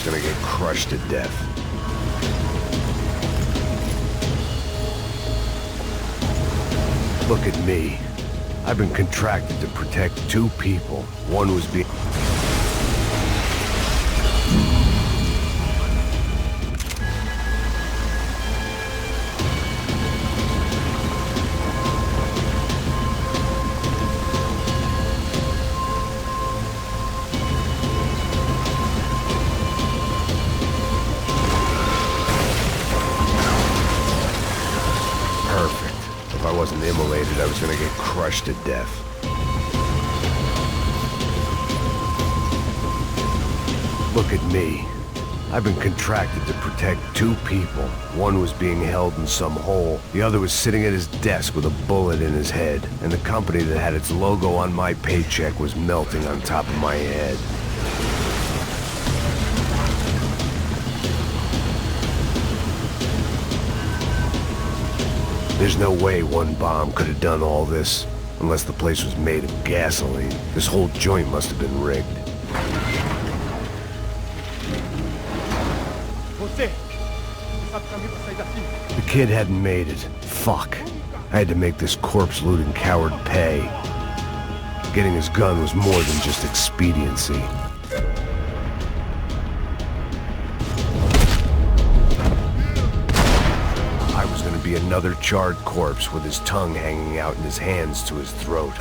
was gonna get crushed to death. Look at me. I've been contracted to protect two people. One was being... If I wasn't immolated, I was gonna get crushed to death. Look at me. I've been contracted to protect two people. One was being held in some hole. The other was sitting at his desk with a bullet in his head. And the company that had its logo on my paycheck was melting on top of my head. There's no way one bomb could have done all this, unless the place was made of gasoline. This whole joint must have been rigged. The kid hadn't made it. Fuck. I had to make this corpse-looting coward pay. Getting his gun was more than just expediency. Be another charred corpse with his tongue hanging out and his hands to his throat.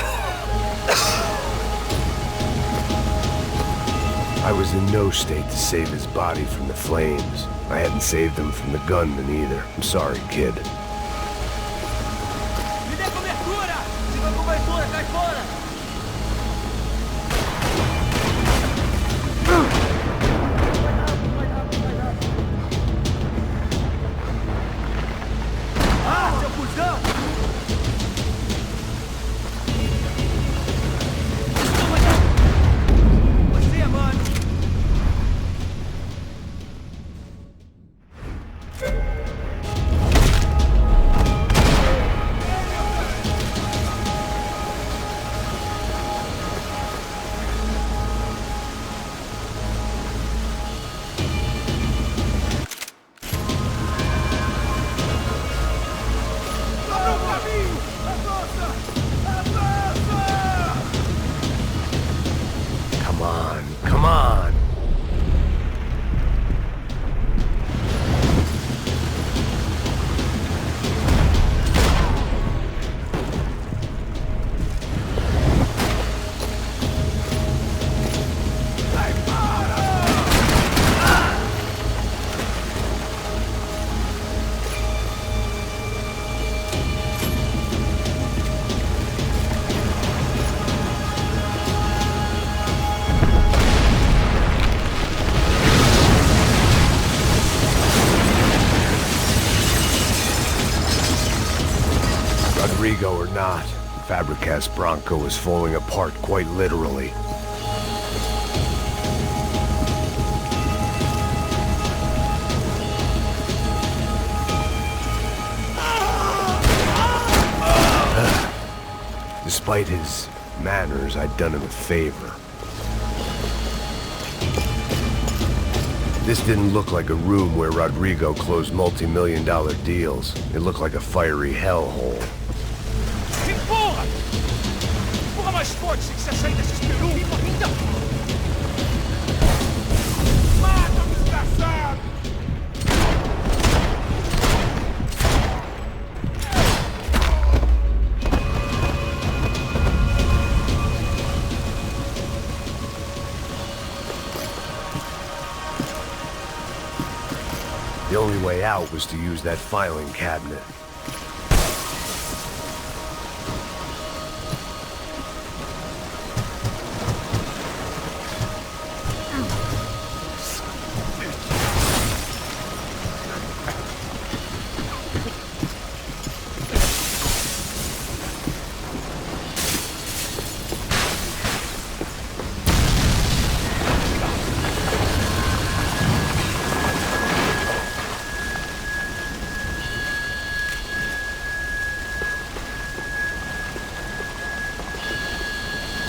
I was in no state to save his body from the flames. I hadn't saved him from the gunman either. I'm sorry, kid. Come on! Rodrigo or not, Fabricas Bronco is falling apart quite literally. Despite his manners, I'd done him a favor. This didn't look like a room where Rodrigo closed multi-million-dollar deals. It looked like a fiery hellhole. Porra! Porra mais forte se quiser sair desse esperum! Mata, desgraçado! The only way out was to use that filing cabinet.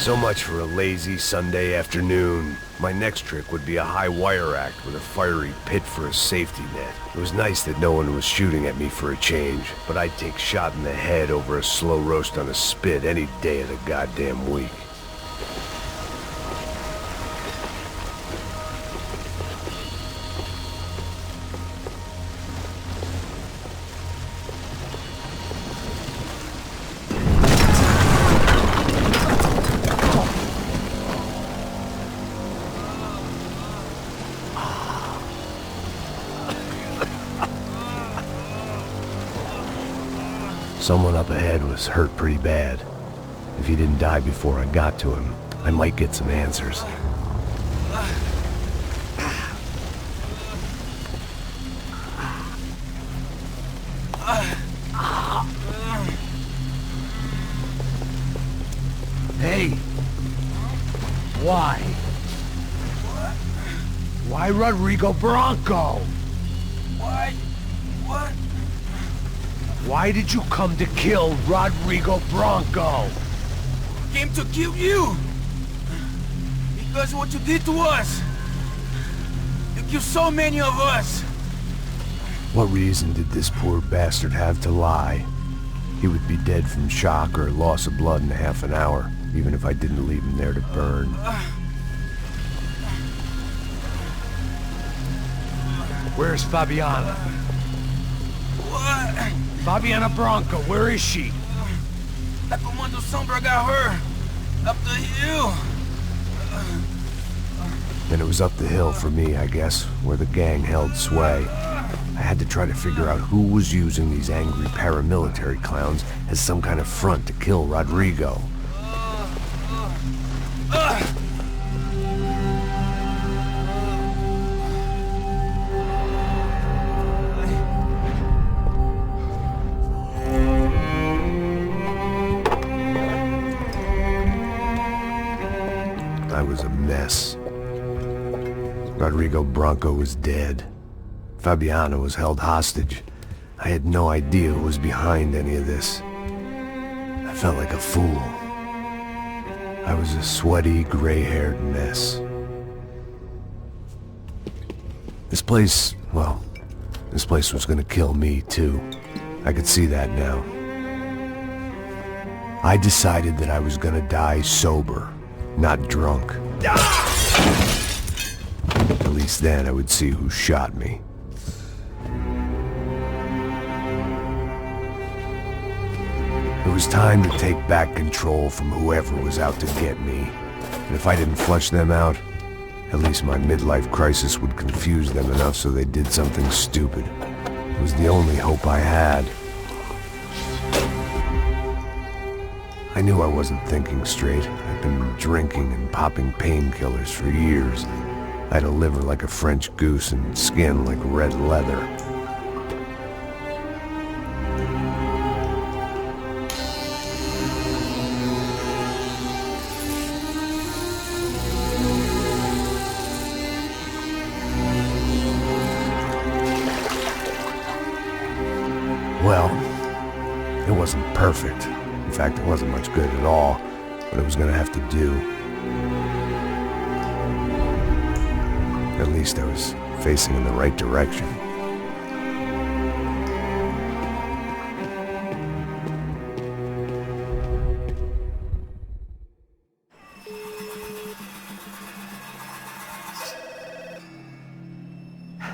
So much for a lazy Sunday afternoon. My next trick would be a high wire act with a fiery pit for a safety net. It was nice that no one was shooting at me for a change, but I'd take shot in the head over a slow roast on a spit any day of the goddamn week. Someone up ahead was hurt pretty bad. If he didn't die before I got to him, I might get some answers. Hey! Why? Why Rodrigo Bronco? Why? What? Why did you come to kill Rodrigo Bronco? Came to kill you! Because what you did to us! You killed so many of us! What reason did this poor bastard have to lie? He would be dead from shock or loss of blood in half an hour, even if I didn't leave him there to burn. Where's Fabiana? What? Fabiana Bronco, where is she? That Comando Sombra got her! Up the hill! Then it was up the hill for me, I guess, where the gang held sway. I had to try to figure out who was using these angry paramilitary clowns as some kind of front to kill Rodrigo. I was a mess. Rodrigo Bronco was dead. Fabiana was held hostage. I had no idea who was behind any of this. I felt like a fool. I was a sweaty, gray-haired mess. This place, well, this place was gonna kill me too. I could see that now. I decided that I was gonna die sober, not drunk. At least then I would see who shot me. It was time to take back control from whoever was out to get me. And if I didn't flush them out, at least my midlife crisis would confuse them enough so they did something stupid. It was the only hope I had. I knew I wasn't thinking straight. I'd been drinking and popping painkillers for years. I had a liver like a French goose and skin like red leather. Well, it wasn't perfect. In fact, it wasn't much good at all, but it was gonna have to do. At least I was facing in the right direction.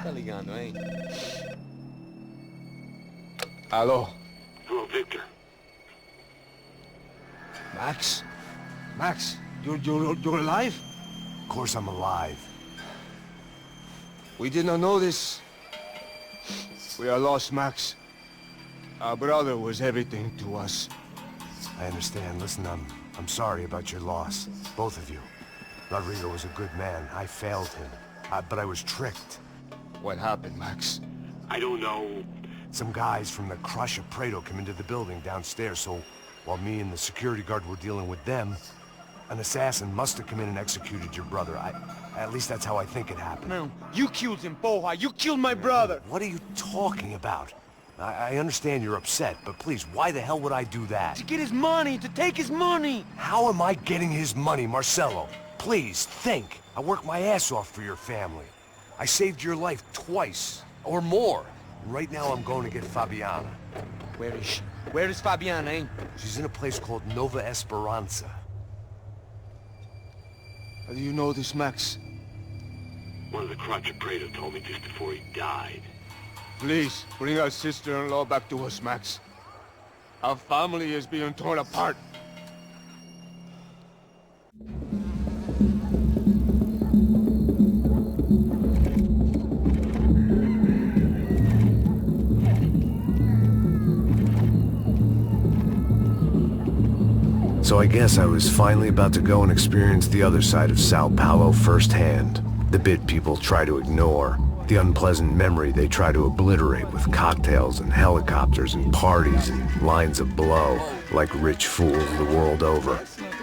Tá ligando, hein? Alô? Hello, Victor. Max? Max, you're alive? Of course I'm alive. We did not know this. We are lost, Max. Our brother was everything to us. I understand. Listen, I'm sorry about your loss. Both of you. Rodrigo was a good man. I failed him. But I was tricked. What happened, Max? I don't know. Some guys from the Crush of Prado came into the building downstairs, so while me and the security guard were dealing with them, an assassin must have come in and executed your brother. At least that's how I think it happened. Não, you killed him, porra! You killed my brother! What are you talking about? I understand you're upset, but please, why the hell would I do that? To get his money, to take his money. How am I getting his money, Marcelo? Please, think. I worked my ass off for your family. I saved your life twice, or more. Right now I'm going to get Fabiana. Where is she? Where is Fabiana, eh? She's in a place called Nova Esperanza. How do you know this, Max? One of the Crotcha Prado told me just before he died. Please, bring our sister-in-law back to us, Max. Our family is being torn apart. So I guess I was finally about to go and experience the other side of Sao Paulo firsthand. The bit people try to ignore. The unpleasant memory they try to obliterate with cocktails and helicopters and parties and lines of blow, like rich fools the world over.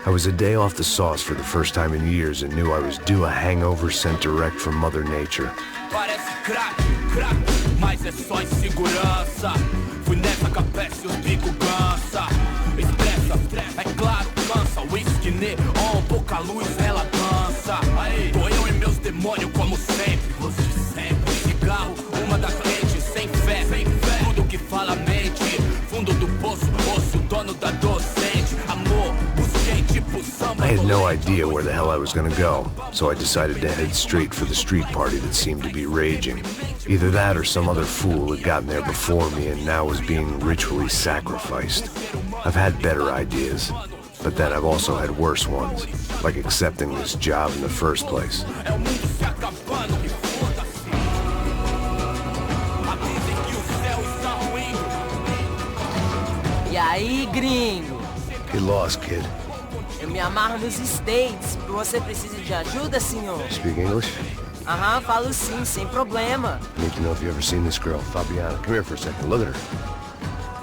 I was a day off the sauce for the first time in years and knew I was due a hangover sent direct from Mother Nature. Parece crack, crack, mas é só insegurança. Fui nessa capete, os bico cansa. Estressa, é claro, cansa. Whisky neon, pouca luz, ela dança. Tô eu e meus demônios como sempre. Você sempre. Cigarro, uma da frente, sem fé. Tudo que fala mente. Fundo do poço, osso, dono da docente. Amor, busquei tipo samba. I had no idea where the hell I was gonna go, so I decided to head straight for the street party that seemed to be raging. Either that or some other fool had gotten there before me and now was being ritually sacrificed. I've had better ideas, but then I've also had worse ones, like accepting this job in the first place. E aí, gringo? Get lost, kid. Eu me amarro nos States. Você precisa de ajuda, senhor? Speak English? Aham, falo sim, sem problema. Need to know if you've ever seen this girl, Fabiana. Come here for a second. Look at her.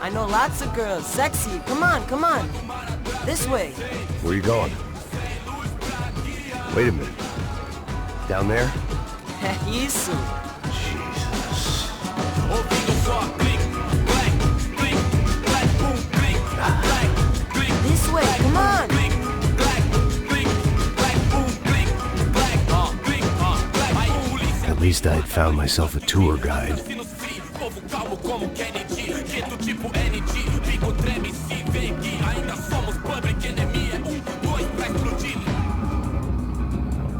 I know lots of girls. Sexy. Come on, come on. This way. Where you going? Wait a minute. Down there? Isso. Jesus. This way, come on. At least I had found myself a tour guide.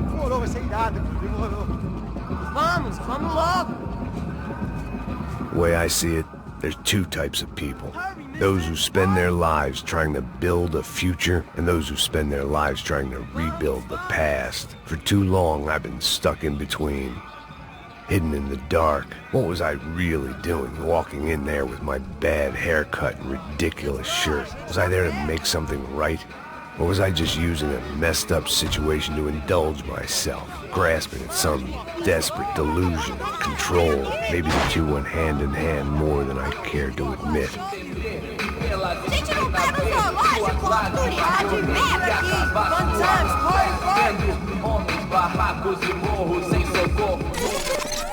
Demorou, vai ser irado. Demorou. Vamos, vamos logo. The way I see it, there's two types of people. Those who spend their lives trying to build a future, and those who spend their lives trying to rebuild the past. For too long, I've been stuck in between. Hidden in the dark. What was I really doing, walking in there with my bad haircut and ridiculous shirt? Was I there to make something right? Or was I just using a messed up situation to indulge myself, grasping at some desperate delusion of control? Maybe the two went hand in hand more than I cared to admit. Gente, não pega o zoológico, oportunidade de merda aqui. Fun times, party, Homens, barracos e morros sem socorro.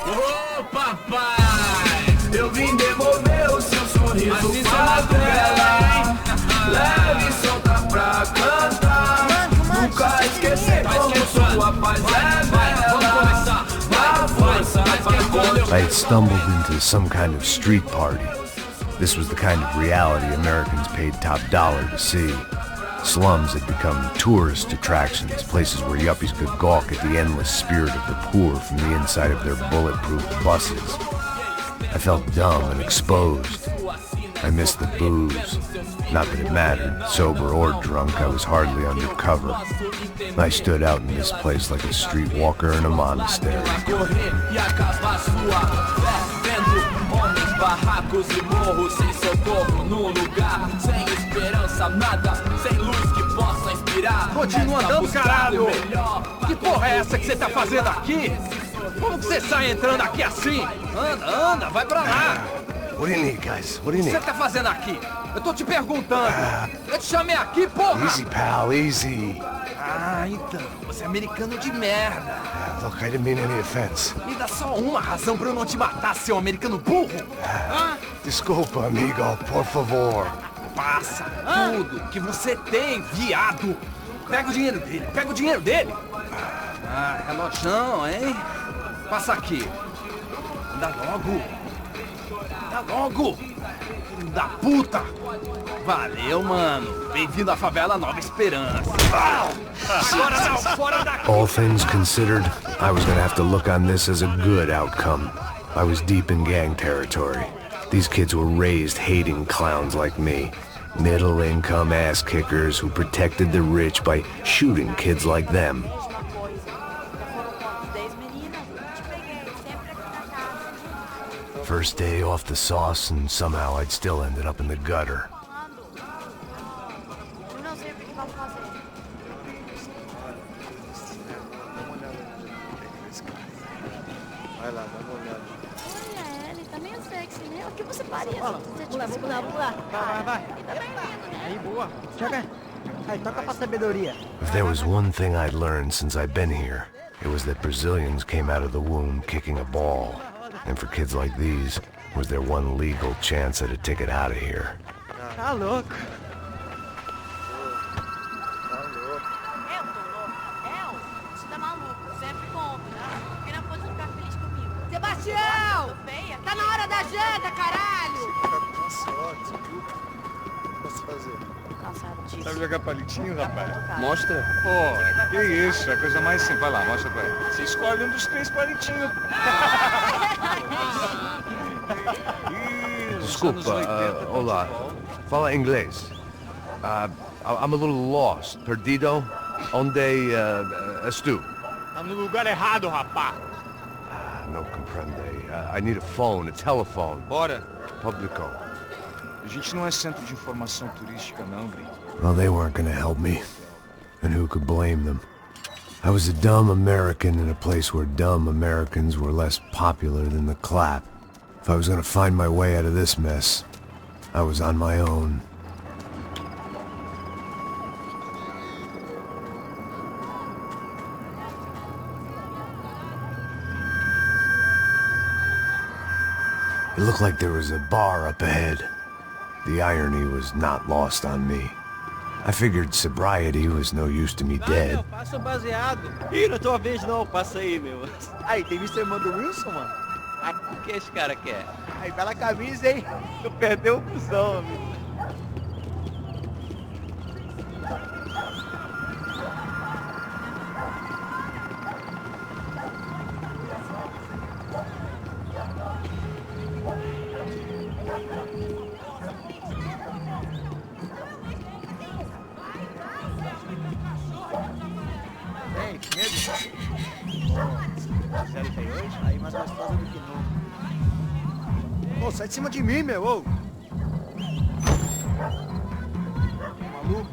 Ô papai, eu vim devolver o seu sorriso pra tela. Leve e solta pra cantar. Nunca esquecer como sua paz é bela. Na força, I had stumbled into some kind of street party. This was the kind of reality Americans paid top dollar to see. Slums had become tourist attractions, places where yuppies could gawk at the endless spirit of the poor from the inside of their bulletproof buses. I felt dumb and exposed. I missed the booze. Not that it mattered, sober or drunk, I was hardly undercover. I stood out in this place like a streetwalker in a monastery. Barracos e morros sem socorro num lugar sem esperança, nada, sem luz que possa inspirar. Continua andando, caralho! Que porra é essa que você tá fazendo aqui? Como que você sai entrando aqui assim? Anda, anda, vai pra lá! What do you need, guys? What do you O que need? você tá fazendo aqui? Eu tô te perguntando. Eu te chamei aqui, porra! Easy, pal, easy. Ah, então, você é americano de merda. Look, I didn't mean any offense. Me dá só uma razão pra eu não te matar, seu americano burro. Desculpa, amigo, por favor. Passa tudo que você tem, viado. Pega o dinheiro dele, pega o dinheiro dele. Ah, relojão, hein? Passa aqui. Dá logo. Dá logo. Filho da puta. Valeu, mano. Bem-vindo à favela Nova Esperança. Fora não, fora daqui. All things considered, I was gonna have to look on this as a good outcome. I was deep in gang territory. These kids were raised hating clowns like me. Middle-income ass-kickers who protected the rich by shooting kids like them. First day off the sauce, and somehow I'd still ended up in the gutter. Vai lá, dá uma olhada. Olha, ele tá meio sexy, né? O que você faria? Vamos lá. Vai. Aí, boa. Chega. Aí, toca pra sabedoria. If there was one thing I'd learned since I'd been here, it was that Brazilians came out of the womb kicking a ball. And for kids like these, was their one legal chance at a ticket out of here. Tá louco. Você tá maluco, sempre contra. Por que não pode ficar feliz comigo? Sebastião! Feia? Tá na hora da janta, caralho! Fica com sorte, viu? Posso fazer? Nossa, Sabe jogar palitinho, rapaz? Mostra. Pô, que isso, é a coisa mais simples. Vai lá, mostra pra ele. Você escolhe um dos 3 palitinhos. Desculpa, olá. Fala inglês. I'm a little lost. Perdido? Onde estou? Tá no lugar errado, rapá. No comprende. I need a phone, a telephone. Bora. Publico. A gente não é centro de informação turística, não, gringo. Well, they weren't gonna help me. And who could blame them? I was a dumb American in a place where dumb Americans were less popular than the clap. If I was gonna find my way out of this mess, I was on my own. It looked like there was a bar up ahead. The irony was not lost on me. I figured sobriety was no use to me dead. Passa o baseado. Ih, não é tua vez não, passa aí, meu. Aí, tem visto a irmã do Wilson, mano? O que esse cara quer? Aí, bela camisa, hein? Tu perdeu o busão, amigo. Vem, medo? Sério tem hoje? Aí mais gostosa do que nunca. Ô, sai de cima de mim, meu, ô! Maluco?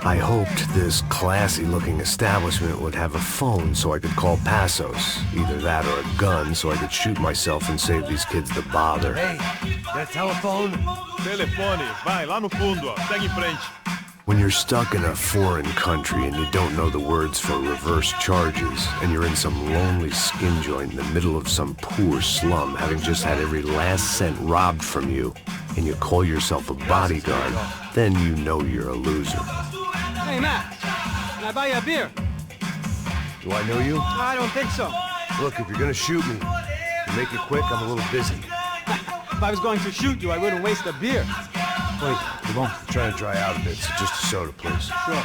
I hoped this classy-looking establishment would have a phone so I could call Passos. Either that or a gun so I could shoot myself and save these kids the bother. Hey, got a telephone? Telefone, vai, lá no fundo, ó. Segue em frente. When you're stuck in a foreign country and you don't know the words for reverse charges, and you're in some lonely skin joint in the middle of some poor slum, having just had every last cent robbed from you, and you call yourself a bodyguard, then you know you're a loser. Hey, Matt, can I buy you a beer? Do I know you? I don't think so. Look, if you're gonna shoot me, make it quick, I'm a little busy. If I was going to shoot you, I wouldn't waste a beer. Wait, come on. I'm trying to dry out a bit, so just a soda, please. Sure.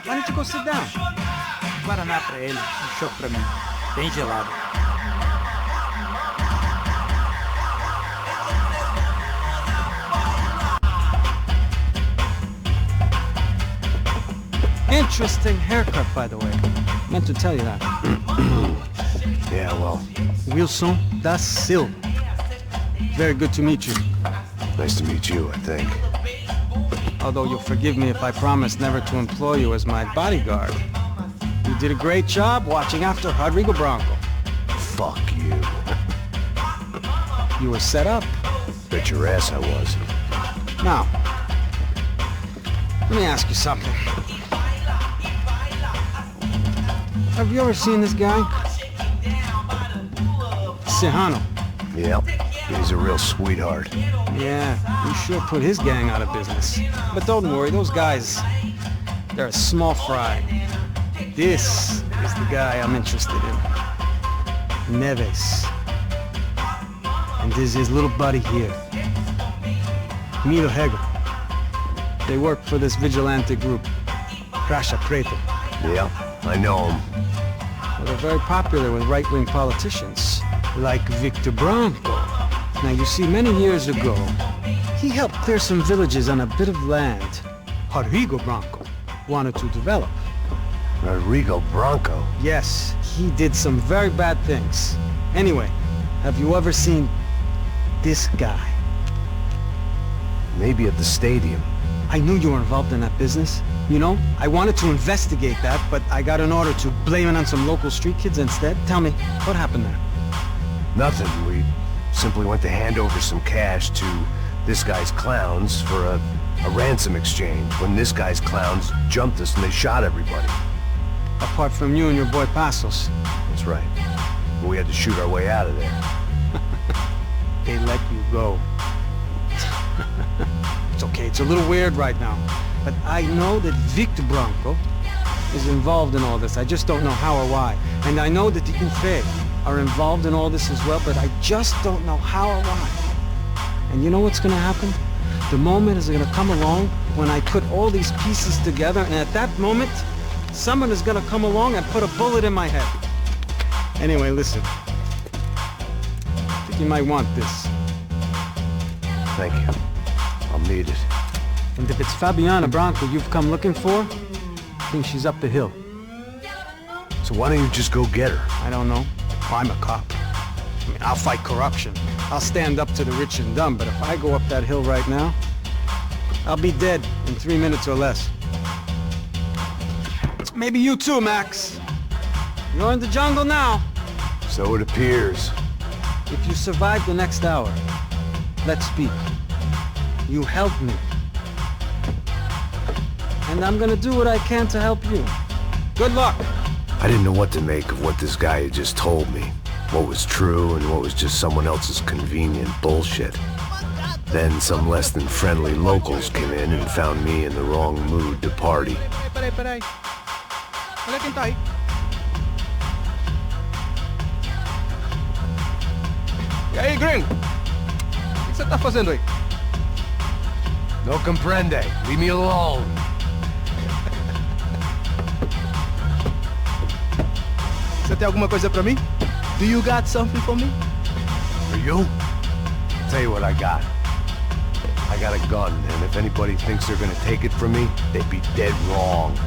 Why don't you go sit down? Guaraná pra ele, chopp pra mim. Bem gelado. Interesting haircut, by the way. Meant to tell you that. Yeah, well, Wilson da Silva. Very good to meet you. nice to meet you, I think. Although you'll forgive me if I promise never to employ you as my bodyguard. You did a great job watching after Rodrigo Branco. Fuck you. You were set up. Bet your ass I wasn't. Now, let me ask you something. Have you ever seen this guy? Sehano. Yep. He's a real sweetheart. Yeah, he sure put his gang out of business. But don't worry, those guys, they're a small fry. This is the guy I'm interested in. Neves. And this is his little buddy here. Milo Hegel. They work for this vigilante group, Crasha Preto. Yeah, I know him. Well, they're very popular with right-wing politicians, like Victor Branco. Now, you see, many years ago, he helped clear some villages on a bit of land Rodrigo Branco wanted to develop. Rodrigo Branco? Yes, he did some very bad things. Anyway, have you ever seen this guy? Maybe at the stadium. I knew you were involved in that business. You know, I wanted to investigate that, but I got an order to blame it on some local street kids instead. Tell me, what happened there? Nothing. We simply went to hand over some cash to this guy's clowns for a ransom exchange when this guy's clowns jumped us and they shot everybody. Apart from you and your boy Passos. That's right. We had to shoot our way out of there. They let you go. It's okay, it's a little weird right now. But I know that Victor Branco is involved in all this. I just don't know how or why. And I know that the UFE are involved in all this as well, but I just don't know how or why. And you know what's gonna happen? The moment is gonna come along when I put all these pieces together, and at that moment, someone is gonna come along and put a bullet in my head. Anyway, listen. I think you might want this. Thank you. I'll need it. And if it's Fabiana Branco you've come looking for, I think she's up the hill. So why don't you just go get her? I don't know. I'm a cop. I mean, I'll fight corruption. I'll stand up to the rich and dumb, but if I go up that hill right now, I'll be dead in 3 minutes or less. Maybe you too, Max. You're in the jungle now. So it appears. If you survive the next hour, let's speak. You helped me. And I'm gonna do what I can to help you. Good luck! I didn't know what to make of what this guy had just told me. What was true and what was just someone else's convenient bullshit. Then some less than friendly locals came in and found me in the wrong mood to party. Peraí. Olha quem tá aí. E aí, gringo? O que você tá fazendo aí? No comprende. Leave me alone. Você tem alguma coisa pra mim? Do you got something for me? For you? I'll tell you what I got. I got a gun, and if anybody thinks they're gonna take it from me, they'd be dead wrong.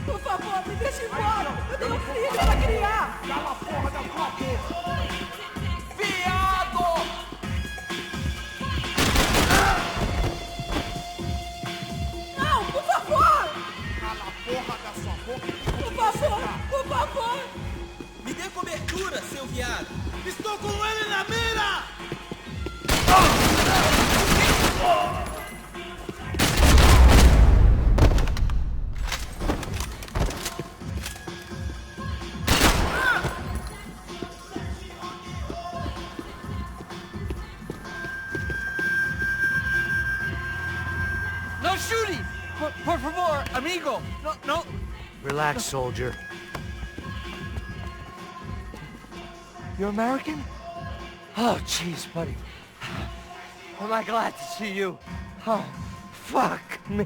Por favor, me deixe embora! tenho filho pra criar! Cala a porra da tua boca! Viado! Não, por favor! Cala a porra da sua boca! Por favor, por favor! Me dê cobertura, seu viado! Estou com ele na mira! No shooting! Por favor, amigo! No! Relax, soldier. You're American? Oh, jeez, buddy. Am I glad to see you? Oh, fuck me.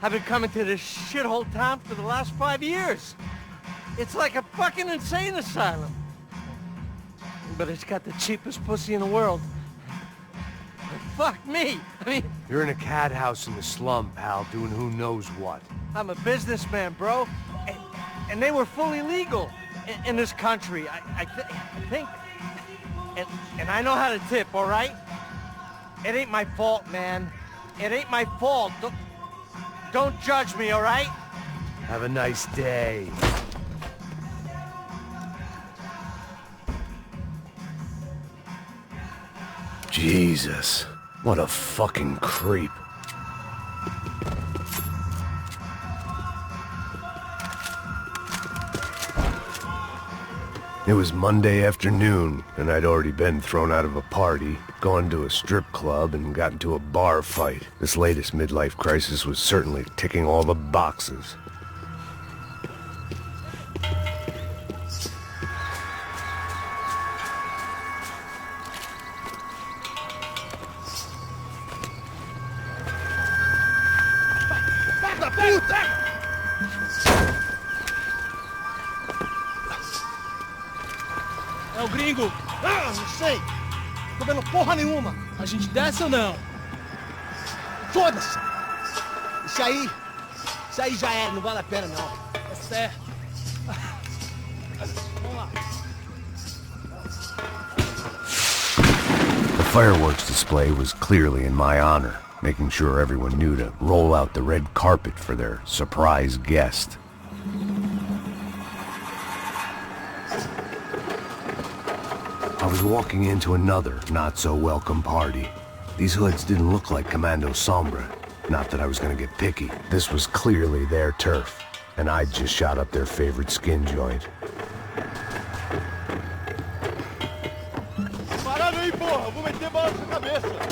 I've been coming to this shithole town for the last 5 years. It's like a fucking insane asylum. But it's got the cheapest pussy in the world. Fuck me. I mean, You're in a cat house in the slum, pal, doing who knows what. I'm a businessman, bro. And they were fully legal in this country, I think. And I know how to tip, all right? It ain't my fault, man. It ain't my fault. Don't judge me, all right? Have a nice day. Jesus, what a fucking creep. It was Monday afternoon, and I'd already been thrown out of a party, gone to a strip club, and got into a bar fight. This latest midlife crisis was certainly ticking all the boxes. É o gringo. Ah, não sei. Tô vendo porra nenhuma. A gente desce ou não? Foda-se. Isso aí já era, não vale a pena não. É certo. Vamos lá. The fireworks display was clearly in my honor, making sure everyone knew to roll out the red carpet for their surprise guest. I was walking into another not-so-welcome party. These hoods didn't look like Commando Sombra. Not that I was gonna get picky. This was clearly their turf, and I'd just shot up their favorite skin joint. Parado aí, porra! Vou meter bala na sua cabeça!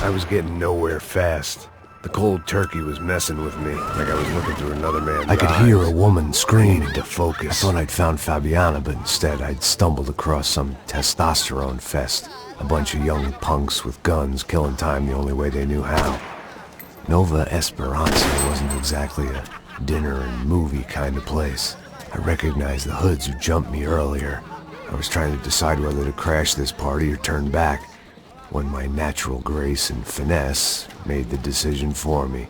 I was getting nowhere fast. The cold turkey was messing with me, like I was looking through another man's eyes. I could hear a woman screaming to focus. I thought I'd found Fabiana, but instead I'd stumbled across some testosterone fest. A bunch of young punks with guns killing time the only way they knew how. Nova Esperanza wasn't exactly a dinner and movie kind of place. I recognized the hoods who jumped me earlier. I was trying to decide whether to crash this party or turn back, when my natural grace and finesse made the decision for me.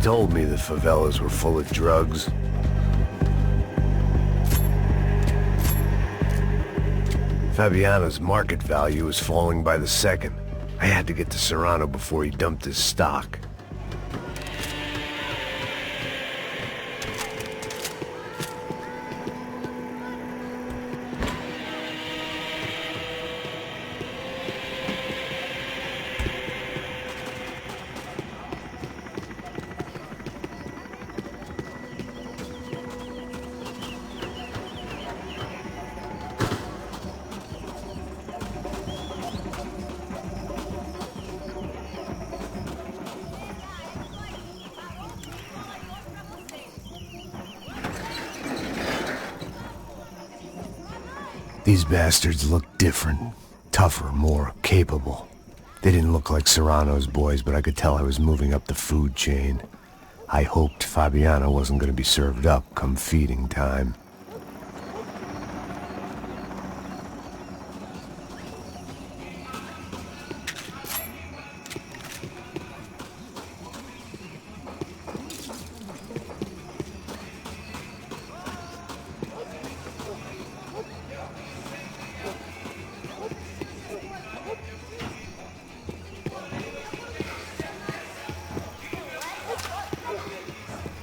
Told me the favelas were full of drugs. Fabiana's market value was falling by the second. I had to get to Serrano before he dumped his stock. These bastards look different, tougher, more capable. They didn't look like Serrano's boys, but I could tell I was moving up the food chain. I hoped Fabiana wasn't going to be served up come feeding time.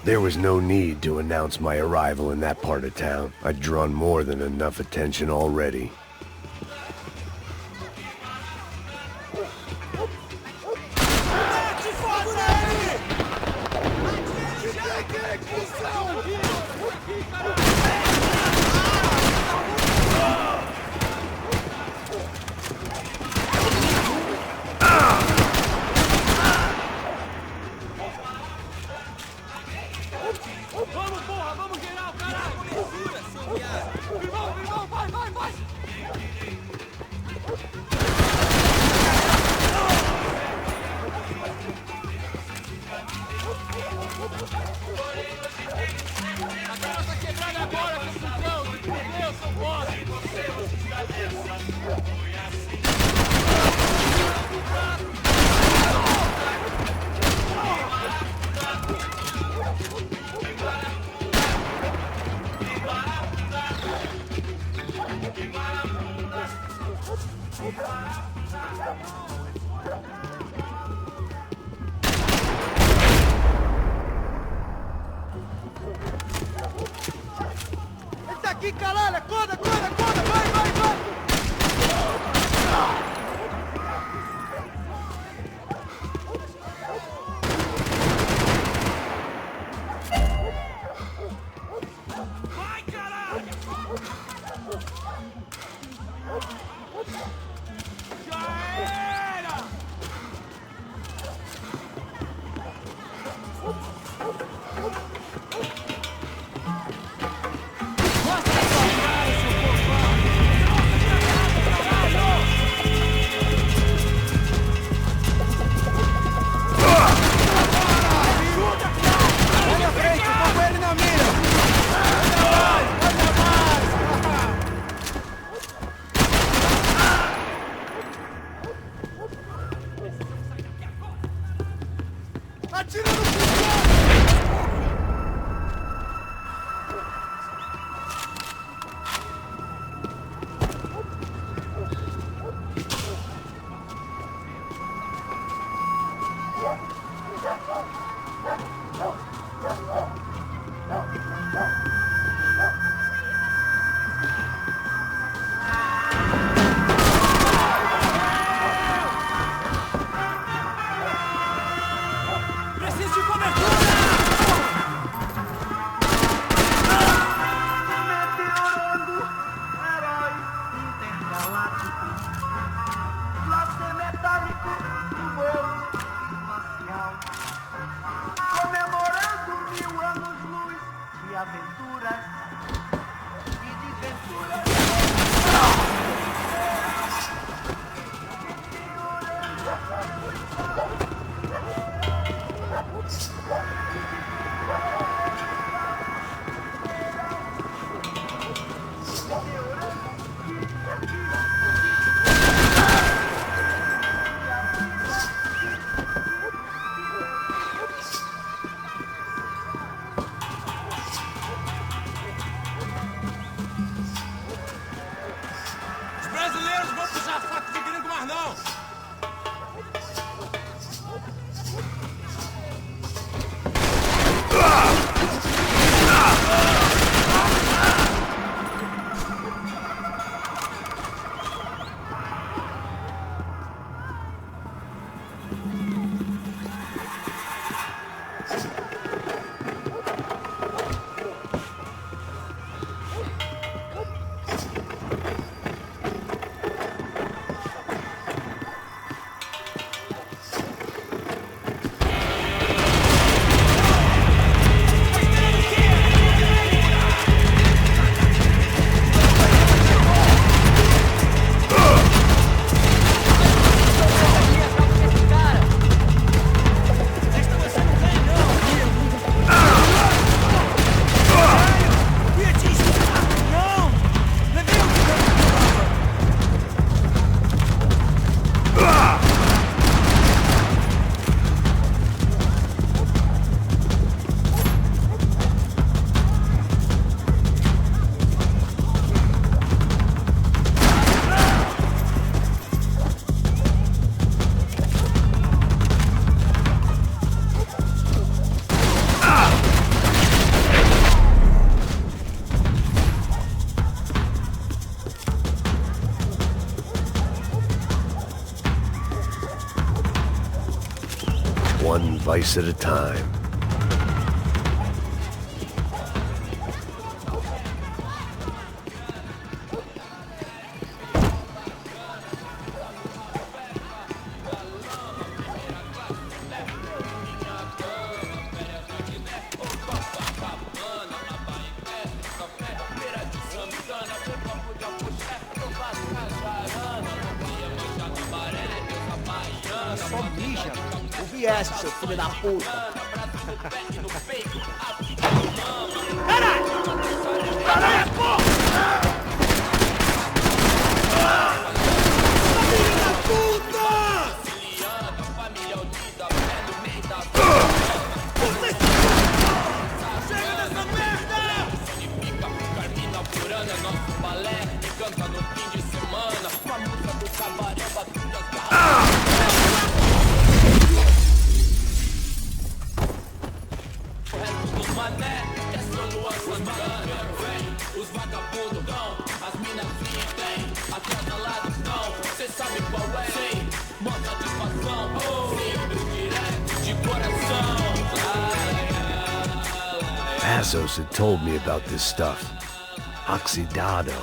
There was no need to announce my arrival in that part of town. I'd drawn more than enough attention already. Aqui, caralho! Acorda, acorda, acorda! Vai, vai, vai! Vai, caralho! Já era! one vice at a time. Só mija. Ouvi essa, seu filho da puta. Caralho! Caralho, porra! Filho da puta! Chega dessa merda! Os vagabundos dão, as minas tem, atrasalados não, cê sabe qual é, sei, mó satisfação, simples, direto, de coração. Passos had told me about this stuff. Oxidado.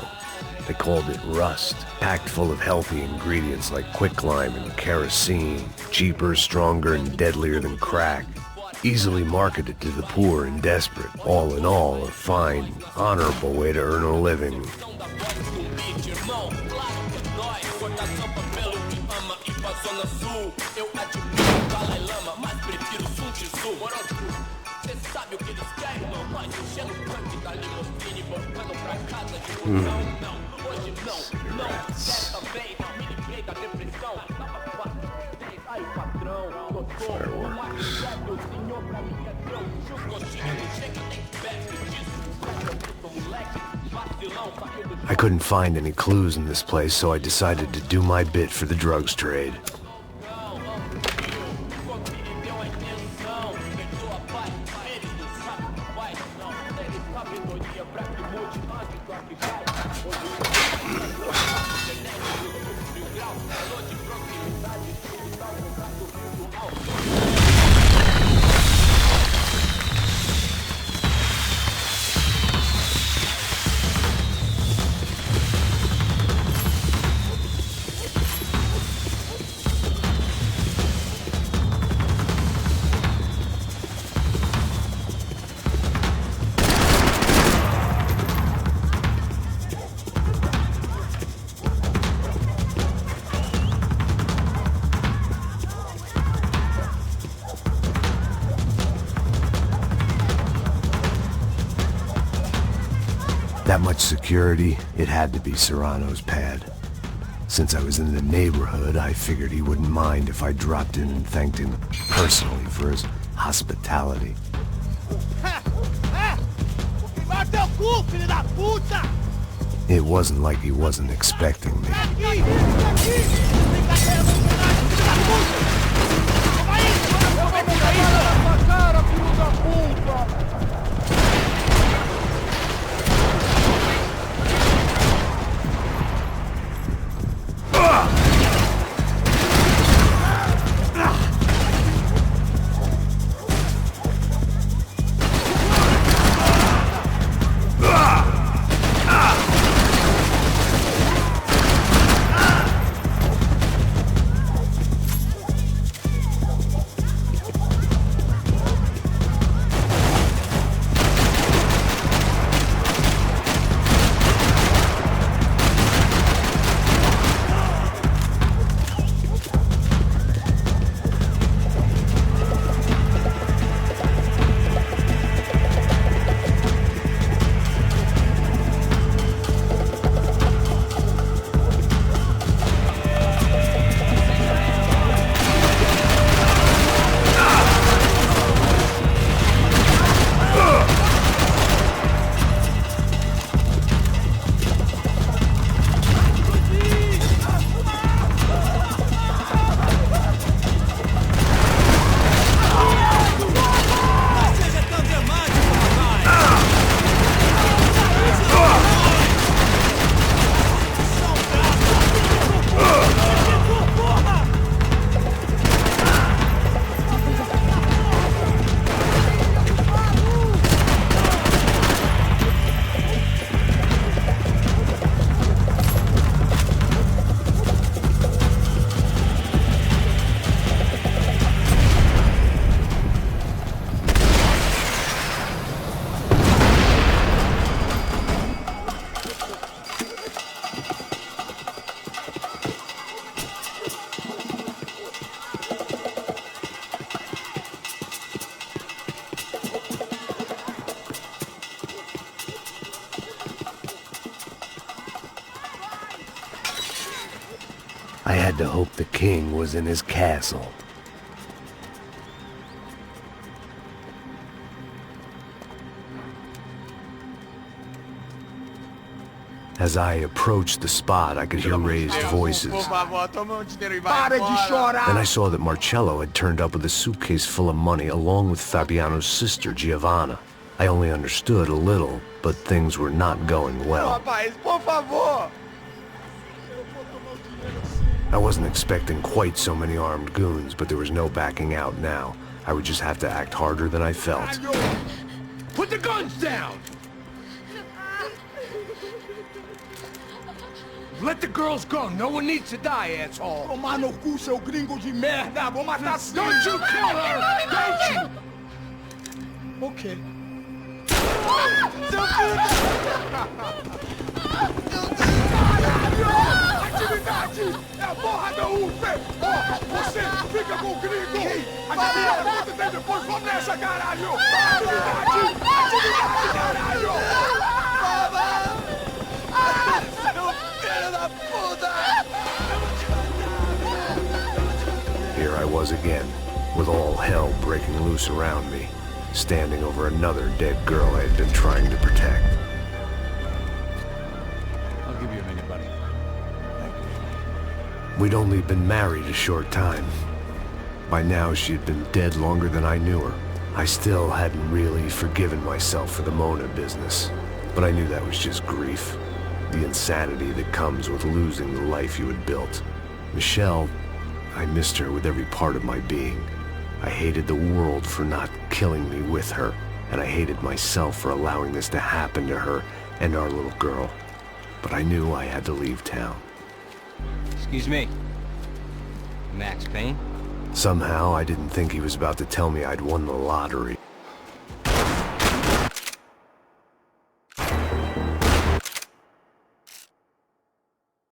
They called it rust, packed full of healthy ingredients like quicklime and kerosene, cheaper, stronger, and deadlier than crack. Easily marketed to the poor and desperate. All in all, a fine, honorable way to earn a living. I couldn't find any clues in this place, so I decided to do my bit for the drugs trade. That much security, it had to be Serrano's pad. Since I was in the neighborhood, I figured he wouldn't mind if I dropped in and thanked him personally for his hospitality. It wasn't like he wasn't expecting me. I had to hope the king was in his castle. As I approached the spot, I could hear raised voices. Then I saw that Marcello had turned up with a suitcase full of money along with Fabiano's sister, Giovanna. I only understood a little, but things were not going well. I wasn't expecting quite so many armed goons, but there was no backing out now. I would just have to act harder than I felt. Put the guns down! Let the girls go. No one needs to die, asshole. Tomar no cu, seu gringo de merda. Vou matar sim. Don't you kill her! Don't you? Okay. Atividade! É a porra da UFE! Você fica com o gringo! A gente pergunta até depois, vamos nessa, caralho! Atividade! Atividade, caralho! Here I was again, with all hell breaking loose around me, standing over another dead girl I had been trying to protect. I'll give you a minute, buddy. Thank you. We'd only been married a short time. By now, she had been dead longer than I knew her. I still hadn't really forgiven myself for the Mona business, but I knew that was just grief. The insanity that comes with losing the life you had built. Michelle, I missed her with every part of my being. I hated the world for not killing me with her, and I hated myself for allowing this to happen to her and our little girl. But I knew I had to leave town. Excuse me. Max Payne? Somehow, I didn't think he was about to tell me I'd won the lottery.